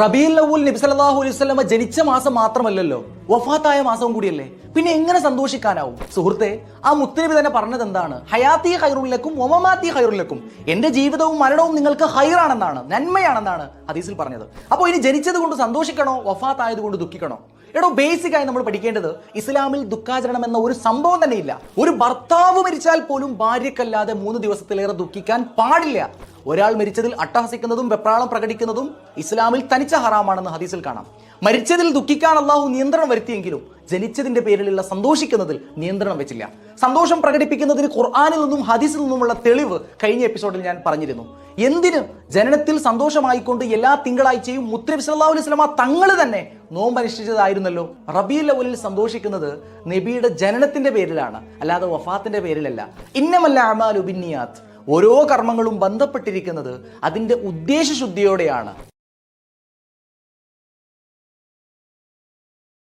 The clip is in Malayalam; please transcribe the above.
റബീഉൽ അവ്വൽ നബി സല്ലല്ലാഹു അലൈഹി വസല്ലമ ജനിച്ച മാസം മാത്രമല്ലല്ലോ, വഫാത്തായ മാസവും കൂടിയല്ലേ. പിന്നെ എങ്ങനെ സന്തോഷിക്കാനാവും? സുഹൃത്തെ, ആ മുത്തനബി തന്നെ പറഞ്ഞത് എന്താണ്? ഹയാത്തി ഖൈറുൽ ലക്കും വമമാത്തി ഖൈറുൽ ലക്കും. എന്റെ ജീവിതവും മരണവും നിങ്ങൾക്ക് ഖൈറാണെന്നാണ്, നന്മയാണെന്നാണ് ഹദീസിൽ പറഞ്ഞത്. അപ്പോൾ ഇനി ജനിച്ചത് കൊണ്ട് സന്തോഷിക്കണോ, വഫാത്തായത് കൊണ്ട് ദുഃഖിക്കണോ? എടോ, ബേസിക്കായി നമ്മൾ പഠിക്കേണ്ടത് ഇസ്ലാമിൽ ദുഃഖാചരണം എന്ന ഒരു സംഭവം തന്നെയില്ല. ഒരു ഭർത്താവ് മരിച്ചാൽ പോലും ഭാര്യക്കല്ലാതെ 3 ദിവസത്തിലേറെ ദുഃഖിക്കാൻ പാടില്ല. ഒരാൾ മരിച്ചതിൽ അട്ടഹസിക്കുന്നതും വെപ്രാളം പ്രകടിക്കുന്നതും ഇസ്ലാമിൽ തനിച്ച ഹറാമാണെന്ന് ഹദീസിൽ കാണാം. മരിച്ചതിൽ ദുഃഖിക്കാൻ അള്ളാഹു നിയന്ത്രണം വരുത്തിയെങ്കിലും ജനിച്ചതിന്റെ പേരിലുള്ള സന്തോഷിക്കുന്നതിൽ നിയന്ത്രണം വെച്ചില്ല. സന്തോഷം പ്രകടിപ്പിക്കുന്നതിന് ഖുർആനിൽ നിന്നും ഹദീസിൽ നിന്നുമുള്ള തെളിവ് കഴിഞ്ഞ എപ്പിസോഡിൽ ഞാൻ പറഞ്ഞിരുന്നു. എന്തിന്? ജനനത്തിൽ സന്തോഷമായിക്കൊണ്ട് എല്ലാ തിങ്കളാഴ്ചയും മുത്തനബി സല്ലല്ലാഹു അലൈഹി വസല്ലമ തങ്ങൾ തന്നെ നോമ്പ് അനുഷ്ഠിച്ചതായിരുന്നല്ലോ. റബീഉൽ അവ്വലിൽ സന്തോഷിക്കുന്നത് നബിയുടെ ജനനത്തിന്റെ പേരിലാണ്, അല്ലാതെ വഫാത്തിന്റെ പേരിലല്ല. ഇന്നമൽ അഅ്മാലു ബിന്നിയാത്ത്. ഓരോ കർമ്മങ്ങളും ബന്ധപ്പെട്ടിരിക്കുന്നത് അതിന്റെ ഉദ്ദേശശുദ്ധിയോടെയാണ്.